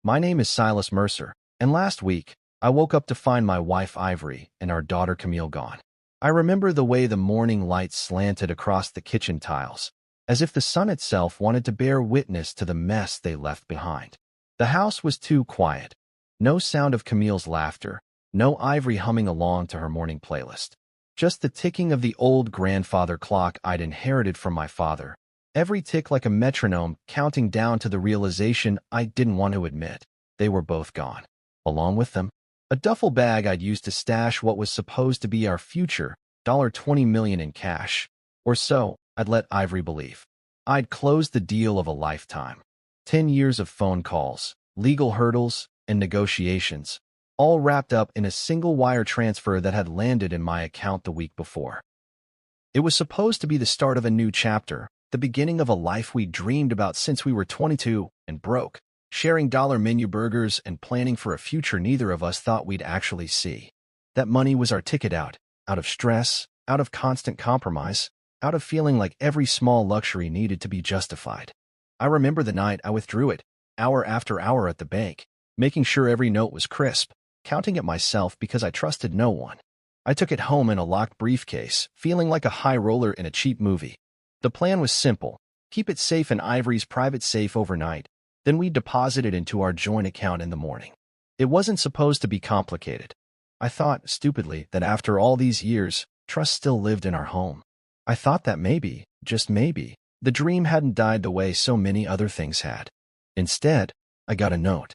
My name is Silus Mercer, and last week, I woke up to find my wife Ivory and our daughter Camille gone. I remember the way the morning light slanted across the kitchen tiles, as if the sun itself wanted to bear witness to the mess they left behind. The house was too quiet. No sound of Camille's laughter, no Ivory humming along to her morning playlist. Just the ticking of the old grandfather clock I'd inherited from my father, every tick like a metronome counting down to the realization I didn't want to admit. They were both gone. Along with them, a duffel bag I'd used to stash what was supposed to be our future, $20 million in cash. Or so, I'd let Ivory believe. I'd closed the deal of a lifetime. 10 years of phone calls, legal hurdles, and negotiations, all wrapped up in a single wire transfer that had landed in my account the week before. It was supposed to be the start of a new chapter, the beginning of a life we dreamed about since we were 22 and broke, sharing dollar menu burgers and planning for a future neither of us thought we'd actually see. That money was our ticket out of stress, out of constant compromise, out of feeling like every small luxury needed to be justified. I remember the night I withdrew it, hour after hour at the bank, making sure every note was crisp, counting it myself because I trusted no one. I took it home in a locked briefcase, feeling like a high roller in a cheap movie. The plan was simple: keep it safe in Ivory's private safe overnight, then we'd deposit it into our joint account in the morning. It wasn't supposed to be complicated. I thought, stupidly, that after all these years, trust still lived in our home. I thought that maybe, just maybe, the dream hadn't died the way so many other things had. Instead, I got a note.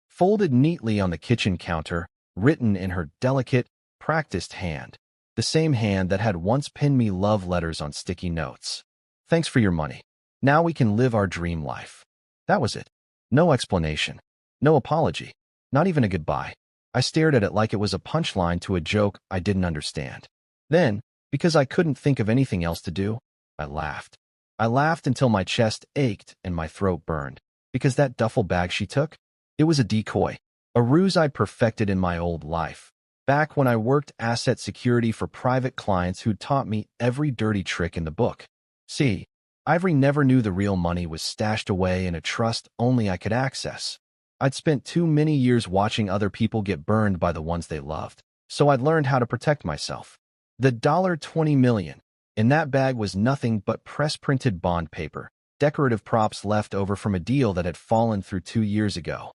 Folded neatly on the kitchen counter, written in her delicate, practiced hand. The same hand that had once penned me love letters on sticky notes. Thanks for your money. Now we can live our dream life. That was it. No explanation. No apology. Not even a goodbye. I stared at it like it was a punchline to a joke I didn't understand. Then, because I couldn't think of anything else to do, I laughed. I laughed until my chest ached and my throat burned. Because that duffel bag she took? It was a decoy. A ruse I'd perfected in my old life. Back when I worked asset security for private clients who'd taught me every dirty trick in the book. See, Ivory never knew the real money was stashed away in a trust only I could access. I'd spent too many years watching other people get burned by the ones they loved, so I'd learned how to protect myself. The $20 million in that bag was nothing but press-printed bond paper, decorative props left over from a deal that had fallen through 2 years ago.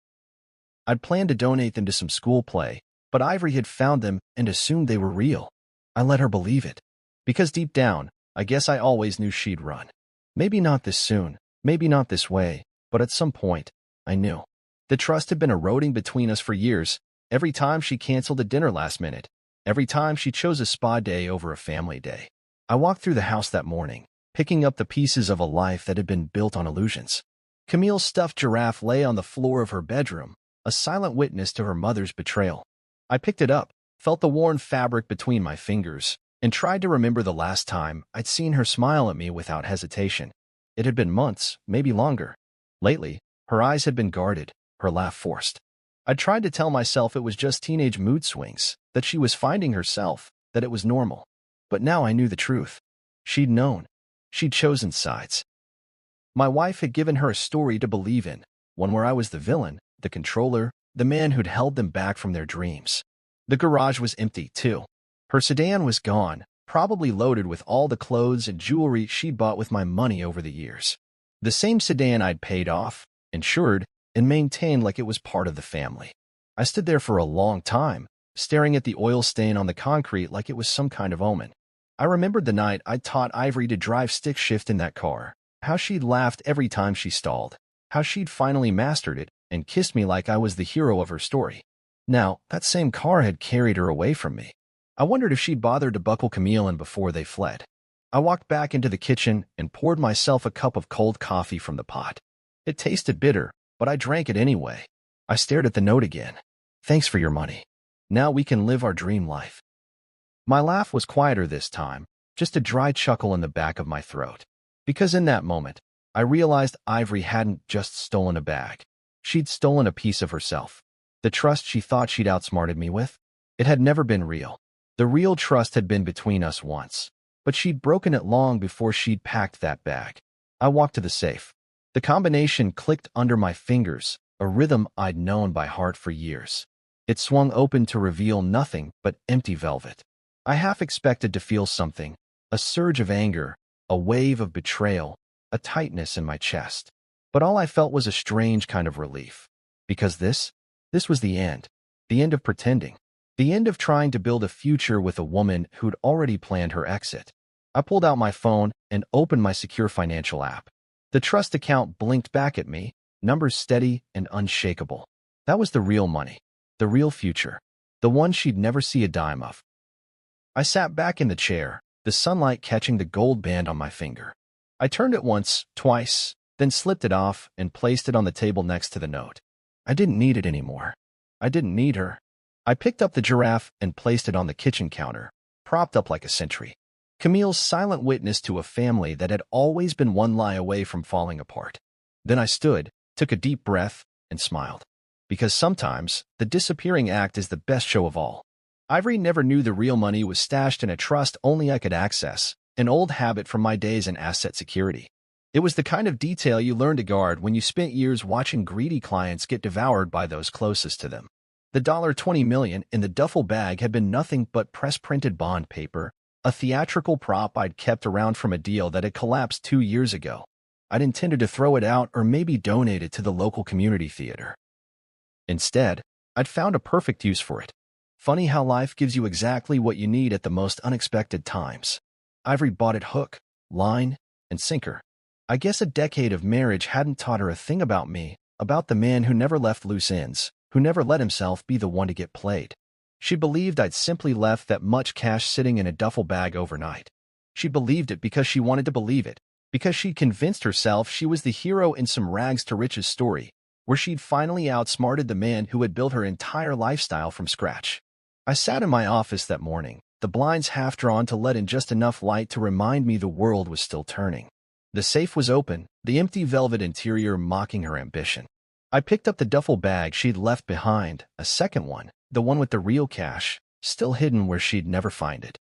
I'd planned to donate them to some school play, but Ivory had found them and assumed they were real. I let her believe it. Because deep down, I guess I always knew she'd run. Maybe not this soon, maybe not this way, but at some point, I knew. The trust had been eroding between us for years, every time she canceled a dinner last minute, every time she chose a spa day over a family day. I walked through the house that morning, picking up the pieces of a life that had been built on illusions. Camille's stuffed giraffe lay on the floor of her bedroom, a silent witness to her mother's betrayal. I picked it up, felt the worn fabric between my fingers, and tried to remember the last time I'd seen her smile at me without hesitation. It had been months, maybe longer. Lately, her eyes had been guarded, her laugh forced. I tried to tell myself it was just teenage mood swings, that she was finding herself, that it was normal. But now I knew the truth. She'd known. She'd chosen sides. My wife had given her a story to believe in, one where I was the villain, the controller, the man who'd held them back from their dreams. The garage was empty, too. Her sedan was gone, probably loaded with all the clothes and jewelry she'd bought with my money over the years. The same sedan I'd paid off, insured, and maintained like it was part of the family. I stood there for a long time, staring at the oil stain on the concrete like it was some kind of omen. I remembered the night I'd taught Ivory to drive stick shift in that car, how she'd laughed every time she stalled, how she'd finally mastered it and kissed me like I was the hero of her story. Now, that same car had carried her away from me. I wondered if she'd bothered to buckle Camille in before they fled. I walked back into the kitchen and poured myself a cup of cold coffee from the pot. It tasted bitter, but I drank it anyway. I stared at the note again. Thanks for your money. Now we can live our dream life. My laugh was quieter this time, just a dry chuckle in the back of my throat. Because in that moment, I realized Ivory hadn't just stolen a bag. She'd stolen a piece of herself. The trust she thought she'd outsmarted me with, it had never been real. The real trust had been between us once, but she'd broken it long before she'd packed that bag. I walked to the safe. The combination clicked under my fingers, a rhythm I'd known by heart for years. It swung open to reveal nothing but empty velvet. I half expected to feel something, a surge of anger, a wave of betrayal, a tightness in my chest. But all I felt was a strange kind of relief. Because this was the end of pretending, the end of trying to build a future with a woman who'd already planned her exit. I pulled out my phone and opened my secure financial app. The trust account blinked back at me, numbers steady and unshakable. That was the real money, the real future, the one she'd never see a dime of. I sat back in the chair, the sunlight catching the gold band on my finger. I turned it once, twice, then slipped it off and placed it on the table next to the note. I didn't need it anymore. I didn't need her. I picked up the giraffe and placed it on the kitchen counter, propped up like a sentry. Camille's silent witness to a family that had always been one lie away from falling apart. Then I stood, took a deep breath, and smiled. Because sometimes, the disappearing act is the best show of all. Ivory never knew the real money was stashed in a trust only I could access, an old habit from my days in asset security. It was the kind of detail you learn to guard when you spent years watching greedy clients get devoured by those closest to them. The $20 million in the duffel bag had been nothing but press-printed bond paper, a theatrical prop I'd kept around from a deal that had collapsed 2 years ago. I'd intended to throw it out or maybe donate it to the local community theater. Instead, I'd found a perfect use for it. Funny how life gives you exactly what you need at the most unexpected times. Ivory bought it hook, line, and sinker. I guess a decade of marriage hadn't taught her a thing about me, about the man who never left loose ends, who never let himself be the one to get played. She believed I'd simply left that much cash sitting in a duffel bag overnight. She believed it because she wanted to believe it, because she'd convinced herself she was the hero in some rags-to-riches story, where she'd finally outsmarted the man who had built her entire lifestyle from scratch. I sat in my office that morning, the blinds half drawn to let in just enough light to remind me the world was still turning. The safe was open, the empty velvet interior mocking her ambition. I picked up the duffel bag she'd left behind, a second one, the one with the real cash, still hidden where she'd never find it,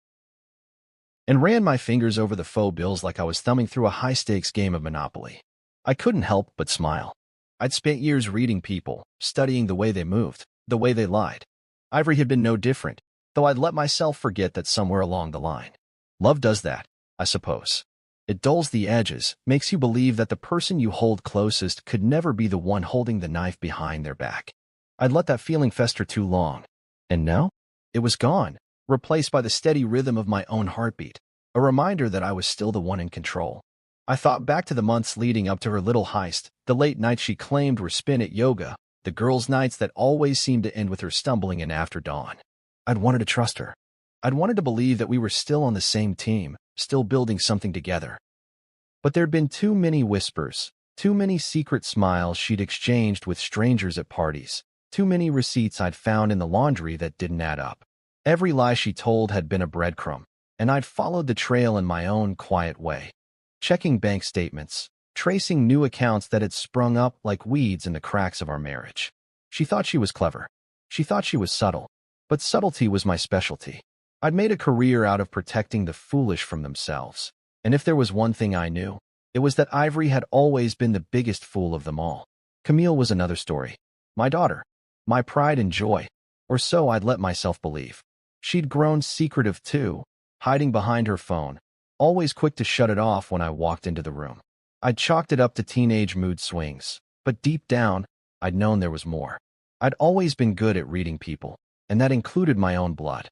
and ran my fingers over the faux bills like I was thumbing through a high-stakes game of Monopoly. I couldn't help but smile. I'd spent years reading people, studying the way they moved, the way they lied. Ivory had been no different, though I'd let myself forget that somewhere along the line. Love does that, I suppose. It dulls the edges, makes you believe that the person you hold closest could never be the one holding the knife behind their back. I'd let that feeling fester too long. And now? It was gone, replaced by the steady rhythm of my own heartbeat, a reminder that I was still the one in control. I thought back to the months leading up to her little heist, the late nights she claimed were spent at yoga, the girls' nights that always seemed to end with her stumbling in after dawn. I'd wanted to trust her. I'd wanted to believe that we were still on the same team, still building something together. But there'd been too many whispers, too many secret smiles she'd exchanged with strangers at parties, too many receipts I'd found in the laundry that didn't add up. Every lie she told had been a breadcrumb, and I'd followed the trail in my own quiet way, checking bank statements, tracing new accounts that had sprung up like weeds in the cracks of our marriage. She thought she was clever. She thought she was subtle. But subtlety was my specialty. I'd made a career out of protecting the foolish from themselves. And if there was one thing I knew, it was that Ivory had always been the biggest fool of them all. Camille was another story. My daughter. My pride and joy. Or so I'd let myself believe. She'd grown secretive too, hiding behind her phone, always quick to shut it off when I walked into the room. I'd chalked it up to teenage mood swings, but deep down, I'd known there was more. I'd always been good at reading people, and that included my own blood.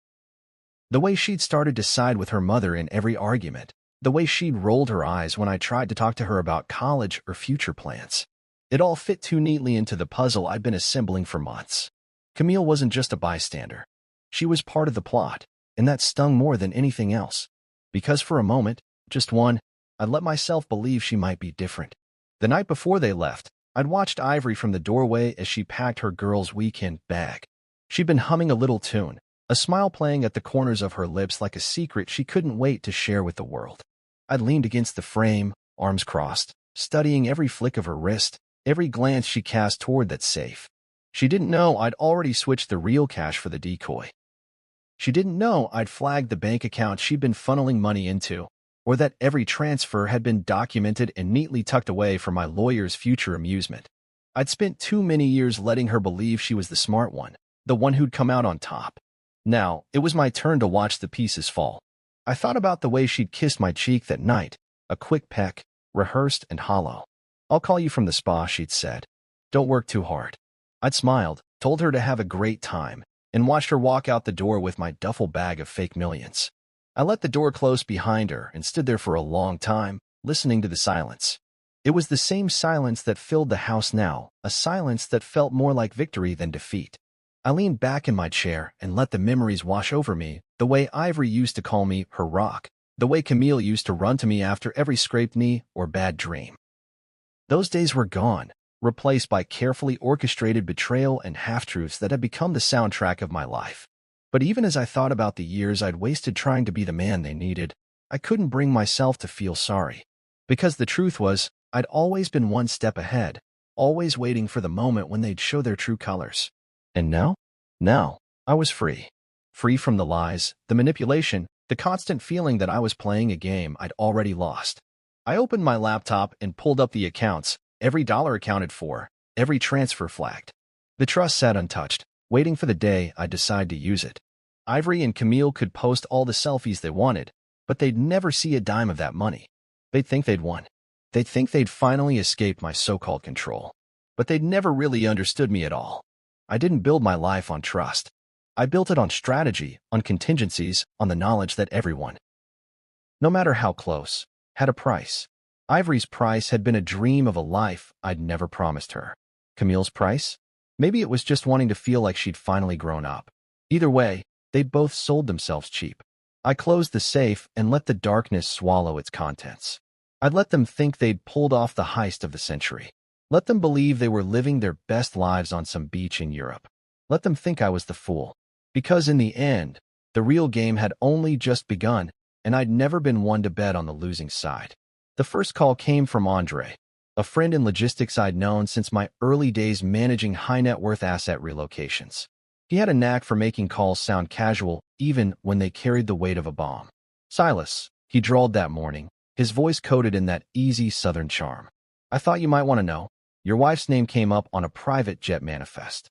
The way she'd started to side with her mother in every argument, the way she'd rolled her eyes when I tried to talk to her about college or future plans. It all fit too neatly into the puzzle I'd been assembling for months. Camille wasn't just a bystander. She was part of the plot, and that stung more than anything else. Because for a moment, just one, I'd let myself believe she might be different. The night before they left, I'd watched Ivory from the doorway as she packed her girl's weekend bag. She'd been humming a little tune, a smile playing at the corners of her lips like a secret she couldn't wait to share with the world. I'd leaned against the frame, arms crossed, studying every flick of her wrist, every glance she cast toward that safe. She didn't know I'd already switched the real cash for the decoy. She didn't know I'd flagged the bank account she'd been funneling money into, or that every transfer had been documented and neatly tucked away for my lawyer's future amusement. I'd spent too many years letting her believe she was the smart one, the one who'd come out on top. Now, it was my turn to watch the pieces fall. I thought about the way she'd kissed my cheek that night, a quick peck, rehearsed and hollow. "I'll call you from the spa," she'd said. "Don't work too hard." I'd smiled, told her to have a great time, and watched her walk out the door with my duffel bag of fake millions. I let the door close behind her and stood there for a long time, listening to the silence. It was the same silence that filled the house now, a silence that felt more like victory than defeat. I leaned back in my chair and let the memories wash over me, the way Ivory used to call me her rock, the way Camille used to run to me after every scraped knee or bad dream. Those days were gone, replaced by carefully orchestrated betrayal and half-truths that had become the soundtrack of my life. But even as I thought about the years I'd wasted trying to be the man they needed, I couldn't bring myself to feel sorry. Because the truth was, I'd always been one step ahead, always waiting for the moment when they'd show their true colors. And now? Now, I was free. Free from the lies, the manipulation, the constant feeling that I was playing a game I'd already lost. I opened my laptop and pulled up the accounts, every dollar accounted for, every transfer flagged. The trust sat untouched, waiting for the day I'd decide to use it. Ivory and Camille could post all the selfies they wanted, but they'd never see a dime of that money. They'd think they'd won. They'd think they'd finally escaped my so-called control. But they'd never really understood me at all. I didn't build my life on trust. I built it on strategy, on contingencies, on the knowledge that everyone, no matter how close, had a price. Ivory's price had been a dream of a life I'd never promised her. Camille's price? Maybe it was just wanting to feel like she'd finally grown up. Either way, they'd both sold themselves cheap. I closed the safe and let the darkness swallow its contents. I'd let them think they'd pulled off the heist of the century. Let them believe they were living their best lives on some beach in Europe. Let them think I was the fool. Because in the end, the real game had only just begun, and I'd never been one to bet on the losing side. The first call came from Andre, a friend in logistics I'd known since my early days managing high-net-worth asset relocations. He had a knack for making calls sound casual, even when they carried the weight of a bomb. "Silus," he drawled that morning, his voice coated in that easy southern charm. "I thought you might want to know. Your wife's name came up on a private jet manifest."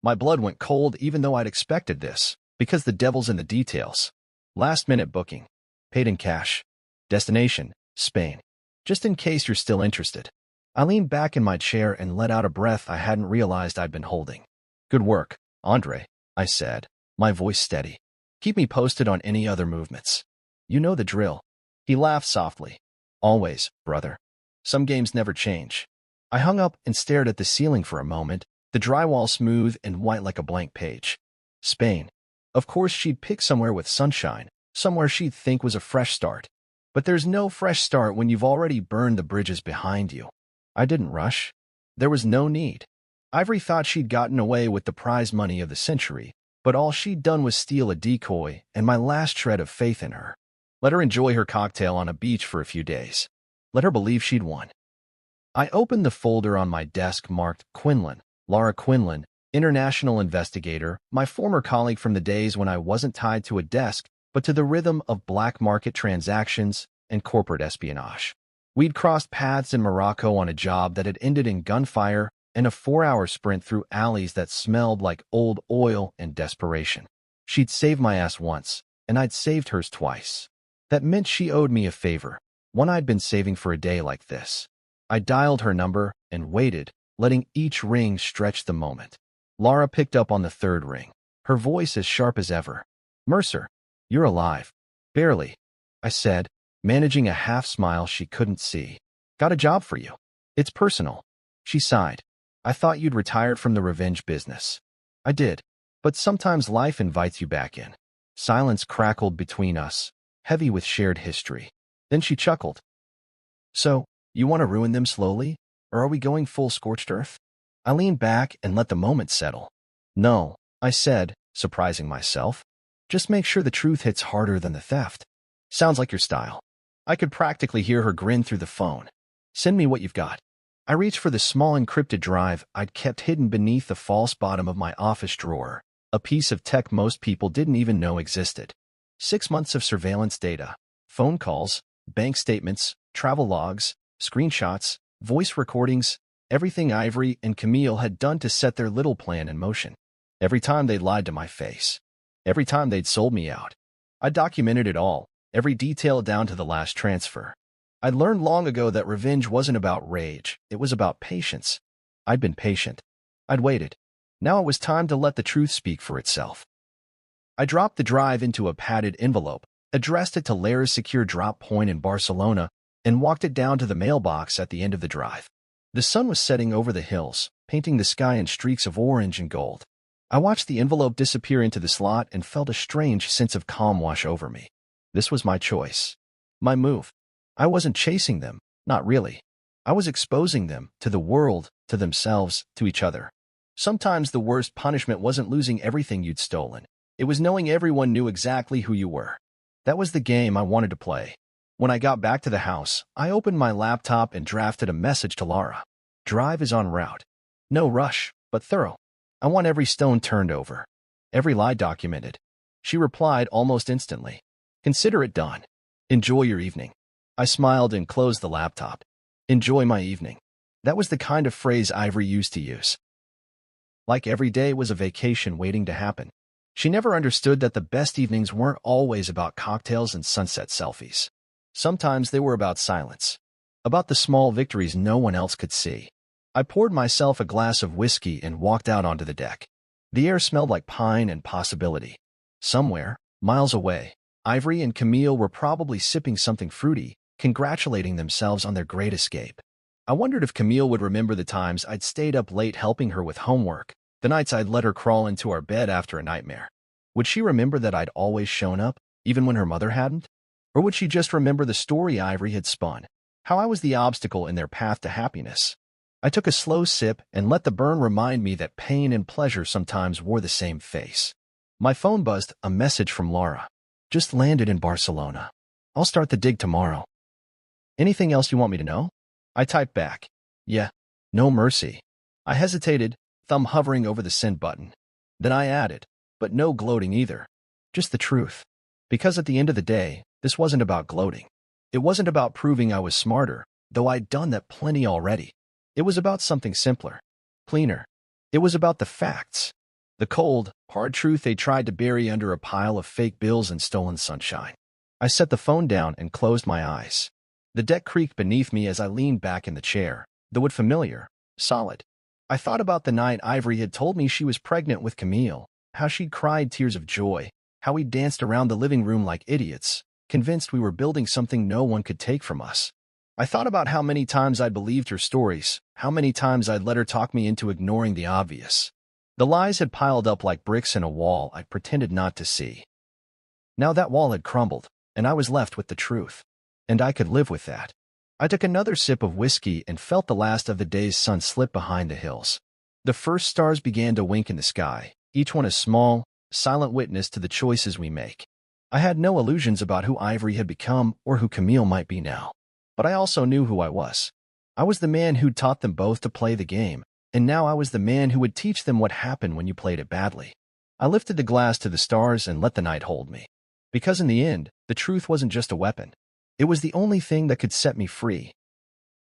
My blood went cold even though I'd expected this, because the devil's in the details. Last-minute booking. Paid in cash. Destination, Spain. Just in case you're still interested. I leaned back in my chair and let out a breath I hadn't realized I'd been holding. "Good work, Andre," I said, my voice steady. "Keep me posted on any other movements. You know the drill." He laughed softly. "Always, brother. Some games never change." I hung up and stared at the ceiling for a moment, the drywall smooth and white like a blank page. Spain. Of course she'd pick somewhere with sunshine, somewhere she'd think was a fresh start. But there's no fresh start when you've already burned the bridges behind you. I didn't rush. There was no need. Ivory thought she'd gotten away with the prize money of the century, but all she'd done was steal a decoy and my last shred of faith in her. Let her enjoy her cocktail on a beach for a few days. Let her believe she'd won. I opened the folder on my desk marked Quinlan, Laura Quinlan, international investigator, my former colleague from the days when I wasn't tied to a desk, but to the rhythm of black market transactions and corporate espionage. We'd crossed paths in Morocco on a job that had ended in gunfire and a 4-hour sprint through alleys that smelled like old oil and desperation. She'd saved my ass once, and I'd saved hers twice. That meant she owed me a favor, one I'd been saving for a day like this. I dialed her number and waited, letting each ring stretch the moment. Laura picked up on the third ring, her voice as sharp as ever. "Mercer, you're alive." "Barely," I said, managing a half-smile she couldn't see. "Got a job for you. It's personal." She sighed. "I thought you'd retired from the revenge business." "I did, but sometimes life invites you back in." Silence crackled between us, heavy with shared history. Then she chuckled. "So, you want to ruin them slowly, or are we going full scorched earth?" I leaned back and let the moment settle. "No," I said, surprising myself. "Just make sure the truth hits harder than the theft." "Sounds like your style." I could practically hear her grin through the phone. "Send me what you've got." I reached for the small encrypted drive I'd kept hidden beneath the false bottom of my office drawer, a piece of tech most people didn't even know existed. 6 months of surveillance data, phone calls, bank statements, travel logs, screenshots, voice recordings, Everything Ivory and Camille had done to set their little plan in motion. Every time they'd lied to my face. Every time they'd sold me out. I documented it all, every detail down to the last transfer. I'd learned long ago that revenge wasn't about rage, it was about patience. I'd been patient. I'd waited. Now it was time to let the truth speak for itself. I dropped the drive into a padded envelope, addressed it to Lara's secure drop point in Barcelona, and walked it down to the mailbox at the end of the drive. The sun was setting over the hills, painting the sky in streaks of orange and gold. I watched the envelope disappear into the slot and felt a strange sense of calm wash over me. This was my choice. My move. I wasn't chasing them, not really. I was exposing them to the world, to themselves, to each other. Sometimes the worst punishment wasn't losing everything you'd stolen. It was knowing everyone knew exactly who you were. That was the game I wanted to play. When I got back to the house, I opened my laptop and drafted a message to Lara. Drive is en route. No rush, but thorough. I want every stone turned over. Every lie documented. She replied almost instantly. Consider it done. Enjoy your evening. I smiled and closed the laptop. Enjoy my evening. That was the kind of phrase Ivory used to use. Like every day was a vacation waiting to happen. She never understood that the best evenings weren't always about cocktails and sunset selfies. Sometimes they were about silence. About the small victories no one else could see. I poured myself a glass of whiskey and walked out onto the deck. The air smelled like pine and possibility. Somewhere, miles away, Ivory and Camille were probably sipping something fruity, congratulating themselves on their great escape. I wondered if Camille would remember the times I'd stayed up late helping her with homework, the nights I'd let her crawl into our bed after a nightmare. Would she remember that I'd always shown up, even when her mother hadn't? Or would she just remember the story Ivory had spun, how I was the obstacle in their path to happiness? I took a slow sip and let the burn remind me that pain and pleasure sometimes wore the same face. My phone buzzed, a message from Lara. Just landed in Barcelona. I'll start the dig tomorrow. Anything else you want me to know? I typed back. Yeah, no mercy. I hesitated, thumb hovering over the send button. Then I added, but no gloating either. Just the truth. Because at the end of the day, this wasn't about gloating. It wasn't about proving I was smarter, though I'd done that plenty already. It was about something simpler, cleaner. It was about the facts. The cold, hard truth they tried to bury under a pile of fake bills and stolen sunshine. I set the phone down and closed my eyes. The deck creaked beneath me as I leaned back in the chair, though it familiar, solid. I thought about the night Ivory had told me she was pregnant with Camille, how she'd cried tears of joy, how we danced around the living room like idiots, convinced we were building something no one could take from us. I thought about how many times I'd believed her stories, how many times I'd let her talk me into ignoring the obvious. The lies had piled up like bricks in a wall I pretended not to see. Now that wall had crumbled, and I was left with the truth. And I could live with that. I took another sip of whiskey and felt the last of the day's sun slip behind the hills. The first stars began to wink in the sky, each one a small, silent witness to the choices we make. I had no illusions about who Ivory had become or who Camille might be now. But I also knew who I was. I was the man who'd taught them both to play the game, and now I was the man who would teach them what happened when you played it badly. I lifted the glass to the stars and let the night hold me. Because in the end, the truth wasn't just a weapon. It was the only thing that could set me free.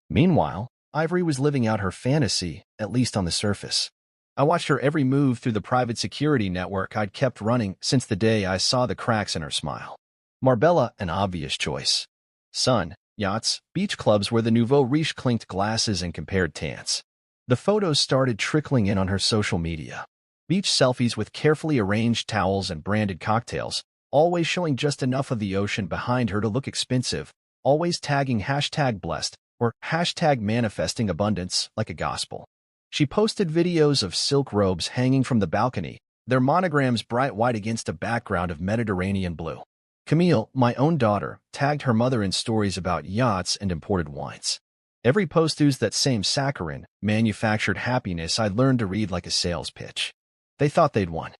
Meanwhile, Ivory was living out her fantasy, at least on the surface. I watched her every move through the private security network I'd kept running since the day I saw the cracks in her smile. Marbella, an obvious choice. Sun, yachts, beach clubs where the nouveau riche clinked glasses and compared tans. The photos started trickling in on her social media. Beach selfies with carefully arranged towels and branded cocktails, always showing just enough of the ocean behind her to look expensive, always tagging #blessed or #manifesting abundance like a gospel. She posted videos of silk robes hanging from the balcony, their monograms bright white against a background of Mediterranean blue. Camille, my own daughter, tagged her mother in stories about yachts and imported wines. Every post used that same saccharine, manufactured happiness I'd learned to read like a sales pitch. They thought they'd won.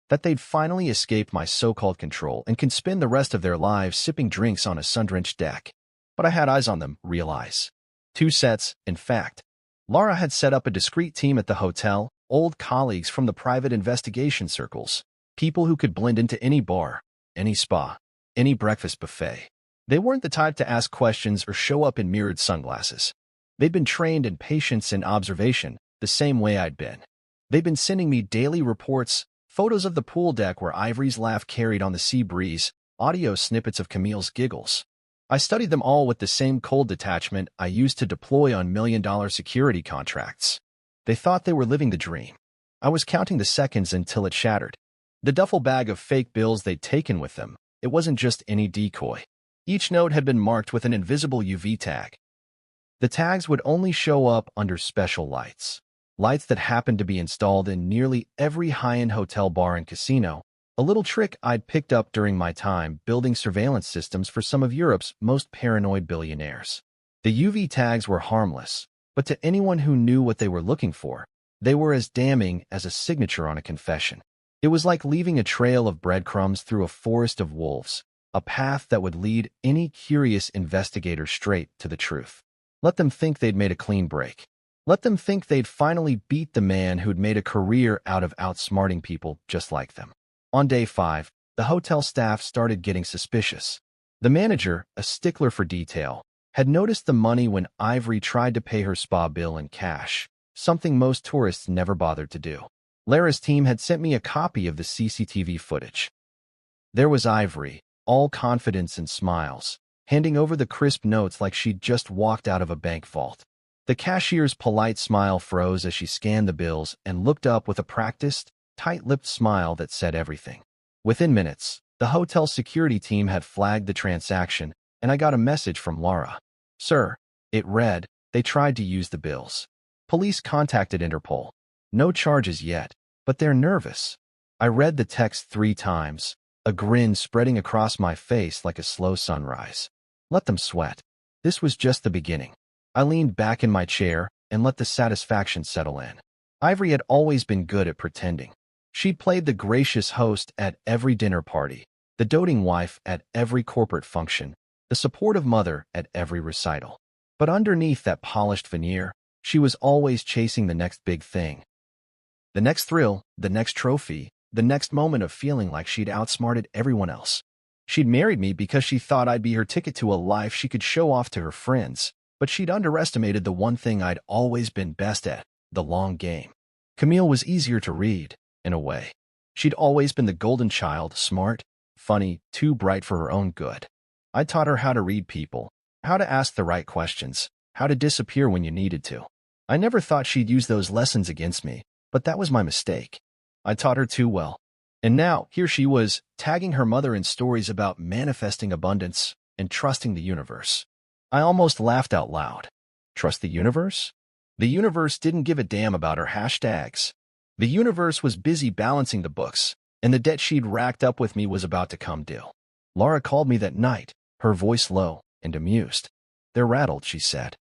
That they'd finally escaped my so-called control and could spend the rest of their lives sipping drinks on a sun-drenched deck. But I had eyes on them, real eyes. 2 sets, in fact. Lara had set up a discreet team at the hotel, old colleagues from the private investigation circles, people who could blend into any bar, any spa, any breakfast buffet. They weren't the type to ask questions or show up in mirrored sunglasses. They'd been trained in patience and observation, the same way I'd been. They'd been sending me daily reports, photos of the pool deck where Ivory's laugh carried on the sea breeze, audio snippets of Camille's giggles. I studied them all with the same cold detachment I used to deploy on million-dollar security contracts. They thought they were living the dream. I was counting the seconds until it shattered. The duffel bag of fake bills they'd taken with them, it wasn't just any decoy. Each note had been marked with an invisible UV tag. The tags would only show up under special lights. Lights that happened to be installed in nearly every high-end hotel bar and casino, a little trick I'd picked up during my time building surveillance systems for some of Europe's most paranoid billionaires. The UV tags were harmless, but to anyone who knew what they were looking for, they were as damning as a signature on a confession. It was like leaving a trail of breadcrumbs through a forest of wolves, a path that would lead any curious investigator straight to the truth. Let them think they'd made a clean break. Let them think they'd finally beat the man who'd made a career out of outsmarting people just like them. On day 5, the hotel staff started getting suspicious. The manager, a stickler for detail, had noticed the money when Ivory tried to pay her spa bill in cash, something most tourists never bothered to do. Lara's team had sent me a copy of the CCTV footage. There was Ivory, all confidence and smiles, handing over the crisp notes like she'd just walked out of a bank vault. The cashier's polite smile froze as she scanned the bills and looked up with a practiced, tight-lipped smile that said everything. Within minutes, the hotel security team had flagged the transaction, and I got a message from Lara. "Sir," it read, "they tried to use the bills. Police contacted Interpol. No charges yet, but they're nervous." I read the text 3 times, a grin spreading across my face like a slow sunrise. Let them sweat. This was just the beginning. I leaned back in my chair and let the satisfaction settle in. Ivory had always been good at pretending. She'd played the gracious host at every dinner party, the doting wife at every corporate function, the supportive mother at every recital. But underneath that polished veneer, she was always chasing the next big thing. The next thrill, the next trophy, the next moment of feeling like she'd outsmarted everyone else. She'd married me because she thought I'd be her ticket to a life she could show off to her friends, but she'd underestimated the one thing I'd always been best at, the long game. Camille was easier to read, in a way. She'd always been the golden child, smart, funny, too bright for her own good. I taught her how to read people, how to ask the right questions, how to disappear when you needed to. I never thought she'd use those lessons against me, but that was my mistake. I taught her too well. And now, here she was, tagging her mother in stories about manifesting abundance and trusting the universe. I almost laughed out loud. Trust the universe? The universe didn't give a damn about her hashtags. The universe was busy balancing the books, and the debt she'd racked up with me was about to come due. Lara called me that night, her voice low and amused. "They're rattled," she said.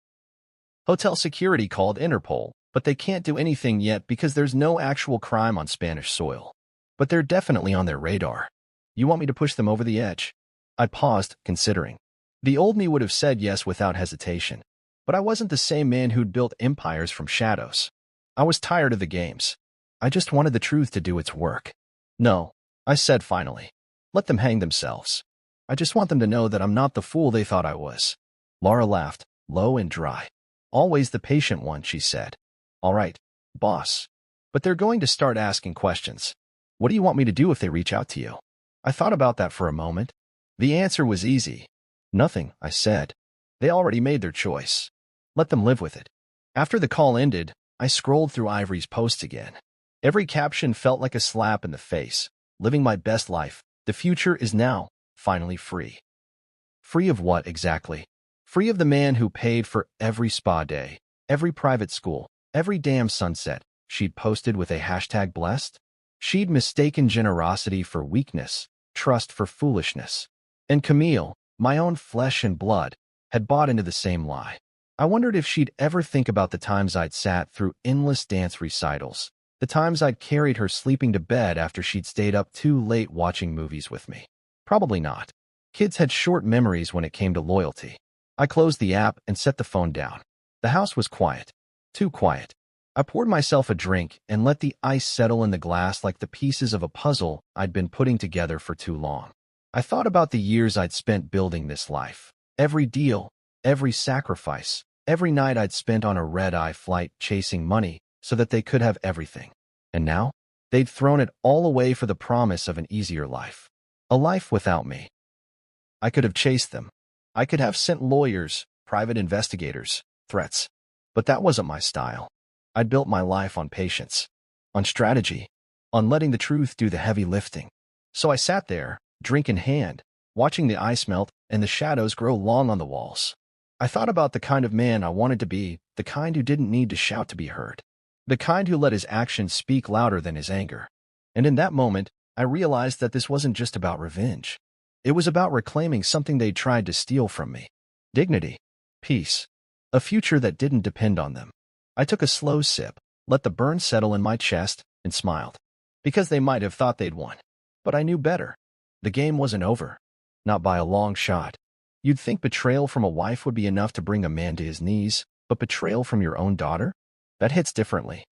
"Hotel security called Interpol, but they can't do anything yet because there's no actual crime on Spanish soil. But they're definitely on their radar. You want me to push them over the edge?" I paused, considering. The old me would have said yes without hesitation, but I wasn't the same man who'd built empires from shadows. I was tired of the games. I just wanted the truth to do its work. "No," I said finally. "Let them hang themselves. I just want them to know that I'm not the fool they thought I was." Lara laughed, low and dry. "Always the patient one," she said. "All right, boss. But they're going to start asking questions. What do you want me to do if they reach out to you?" I thought about that for a moment. The answer was easy. "Nothing," I said. "They already made their choice. Let them live with it." After the call ended, I scrolled through Ivory's posts again. Every caption felt like a slap in the face. "Living my best life. The future is now. Finally free." Free of what exactly? Free of the man who paid for every spa day, every private school, every damn sunset she'd posted with a hashtag blessed? She'd mistaken generosity for weakness, trust for foolishness. And Camille, my own flesh and blood, had bought into the same lie. I wondered if she'd ever think about the times I'd sat through endless dance recitals, the times I'd carried her sleeping to bed after she'd stayed up too late watching movies with me. Probably not. Kids had short memories when it came to loyalty. I closed the app and set the phone down. The house was quiet. Too quiet. I poured myself a drink and let the ice settle in the glass like the pieces of a puzzle I'd been putting together for too long. I thought about the years I'd spent building this life. Every deal, every sacrifice, Every night I'd spent on a red-eye flight chasing money so that they could have everything. And now, they'd thrown it all away for the promise of an easier life. A life without me. I could have chased them. I could have sent lawyers, private investigators, threats. But that wasn't my style. I'd built my life on patience, on strategy, on letting the truth do the heavy lifting. So I sat there, drink in hand, watching the ice melt and the shadows grow long on the walls. I thought about the kind of man I wanted to be, the kind who didn't need to shout to be heard, the kind who let his actions speak louder than his anger. And in that moment, I realized that this wasn't just about revenge. It was about reclaiming something they'd tried to steal from me. Dignity, peace, a future that didn't depend on them. I took a slow sip, let the burn settle in my chest, and smiled. Because they might have thought they'd won. But I knew better. The game wasn't over. Not by a long shot. You'd think betrayal from a wife would be enough to bring a man to his knees, but betrayal from your own daughter? That hits differently.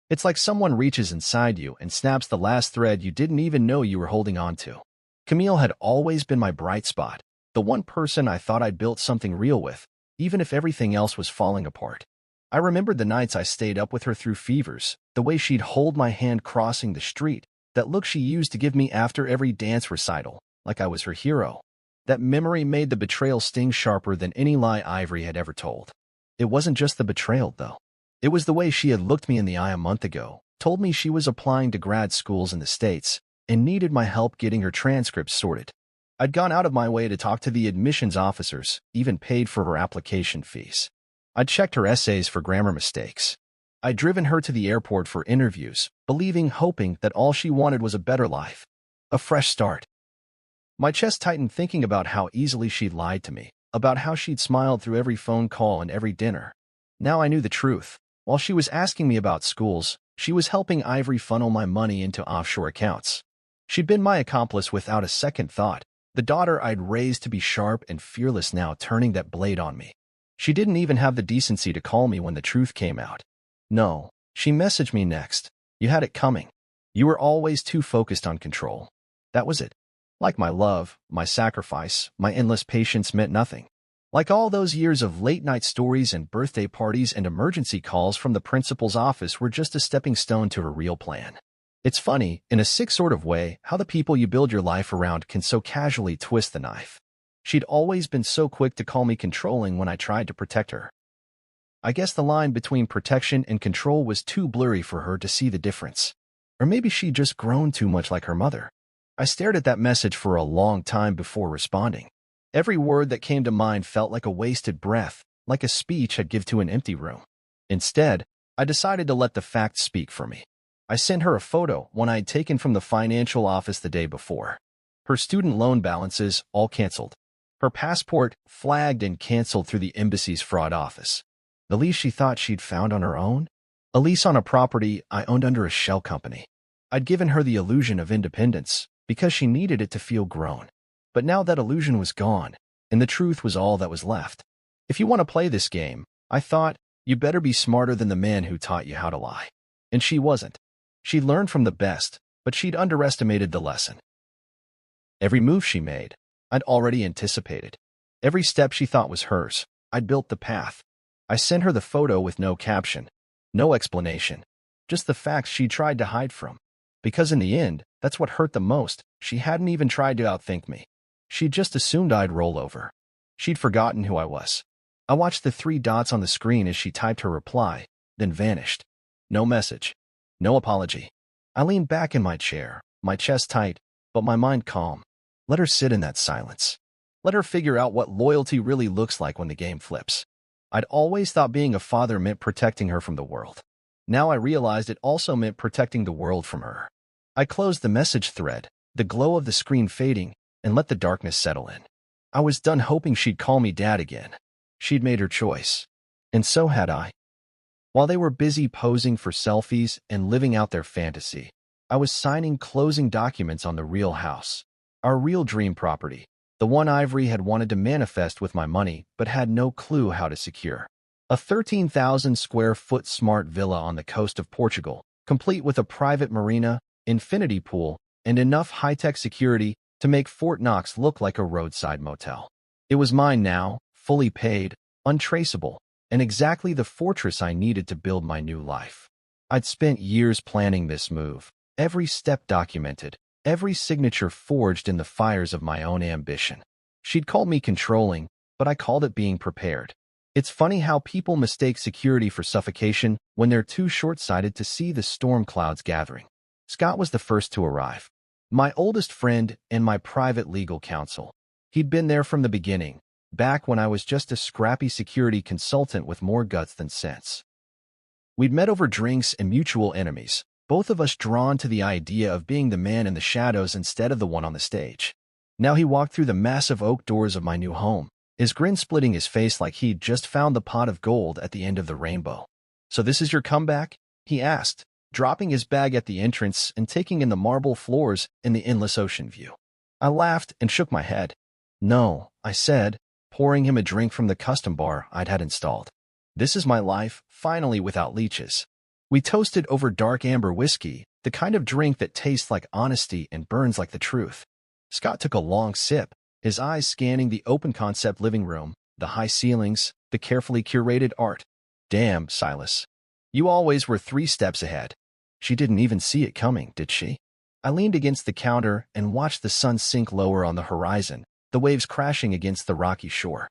It's like someone reaches inside you and snaps the last thread you didn't even know you were holding on to. Camille had always been my bright spot, the one person I thought I'd built something real with, even if everything else was falling apart. I remembered the nights I stayed up with her through fevers, the way she'd hold my hand crossing the street, that look she used to give me after every dance recital, like I was her hero. That memory made the betrayal sting sharper than any lie Ivory had ever told. It wasn't just the betrayal, though. It was the way she had looked me in the eye a month ago, told me she was applying to grad schools in the States, and needed my help getting her transcripts sorted. I'd gone out of my way to talk to the admissions officers, even paid for her application fees. I'd checked her essays for grammar mistakes. I'd driven her to the airport for interviews, hoping that all she wanted was a better life. A fresh start. My chest tightened thinking about how easily she'd lied to me, about how she'd smiled through every phone call and every dinner. Now I knew the truth. While she was asking me about schools, she was helping Ivory funnel my money into offshore accounts. She'd been my accomplice without a second thought, the daughter I'd raised to be sharp and fearless now turning that blade on me. She didn't even have the decency to call me when the truth came out. No, she messaged me next. You had it coming. You were always too focused on control. That was it. Like my love, my sacrifice, my endless patience meant nothing. Like all those years of late-night stories and birthday parties and emergency calls from the principal's office were just a stepping stone to her real plan. It's funny, in a sick sort of way, how the people you build your life around can so casually twist the knife. She'd always been so quick to call me controlling when I tried to protect her. I guess the line between protection and control was too blurry for her to see the difference. Or maybe she'd just grown too much like her mother. I stared at that message for a long time before responding. Every word that came to mind felt like a wasted breath, like a speech I'd give to an empty room. Instead, I decided to let the facts speak for me. I sent her a photo, one I'd taken from the financial office the day before. Her student loan balances, all canceled. Her passport, flagged and canceled through the embassy's fraud office. The lease she thought she'd found on her own? A lease on a property I owned under a shell company. I'd given her the illusion of independence, because she needed it to feel grown. But now that illusion was gone, and the truth was all that was left. If you want to play this game, I thought, you better be smarter than the man who taught you how to lie. And she wasn't. She'd learned from the best, but she'd underestimated the lesson. Every move she made, I'd already anticipated. Every step she thought was hers, I'd built the path. I sent her the photo with no caption, no explanation, just the facts she tried to hide from. Because in the end, that's what hurt the most. She hadn't even tried to outthink me. She'd just assumed I'd roll over. She'd forgotten who I was. I watched the 3 dots on the screen as she typed her reply, then vanished. No message. No apology. I leaned back in my chair, my chest tight, but my mind calm. Let her sit in that silence. Let her figure out what loyalty really looks like when the game flips. I'd always thought being a father meant protecting her from the world. Now I realized it also meant protecting the world from her. I closed the message thread, the glow of the screen fading, and let the darkness settle in. I was done hoping she'd call me dad again. She'd made her choice. And so had I. While they were busy posing for selfies and living out their fantasy, I was signing closing documents on the real house, our real dream property, the one Ivory had wanted to manifest with my money but had no clue how to secure. A 13,000 square foot smart villa on the coast of Portugal, complete with a private marina, infinity pool, and enough high-tech security to make Fort Knox look like a roadside motel. It was mine now, fully paid, untraceable, and exactly the fortress I needed to build my new life. I'd spent years planning this move, every step documented, every signature forged in the fires of my own ambition. She'd called me controlling, but I called it being prepared. It's funny how people mistake security for suffocation when they're too short-sighted to see the storm clouds gathering. Scott was the first to arrive. My oldest friend and my private legal counsel. He'd been there from the beginning, back when I was just a scrappy security consultant with more guts than sense. We'd met over drinks and mutual enemies, both of us drawn to the idea of being the man in the shadows instead of the one on the stage. Now he walked through the massive oak doors of my new home, his grin splitting his face like he'd just found the pot of gold at the end of the rainbow. "So this is your comeback?" he asked, dropping his bag at the entrance and taking in the marble floors and the endless ocean view. I laughed and shook my head. "No," I said, pouring him a drink from the custom bar I'd had installed. "This is my life, finally without leeches." We toasted over dark amber whiskey, the kind of drink that tastes like honesty and burns like the truth. Scott took a long sip, his eyes scanning the open-concept living room, the high ceilings, the carefully curated art. "Damn, Silus. You always were 3 steps ahead." She didn't even see it coming, did she? I leaned against the counter and watched the sun sink lower on the horizon, the waves crashing against the rocky shore.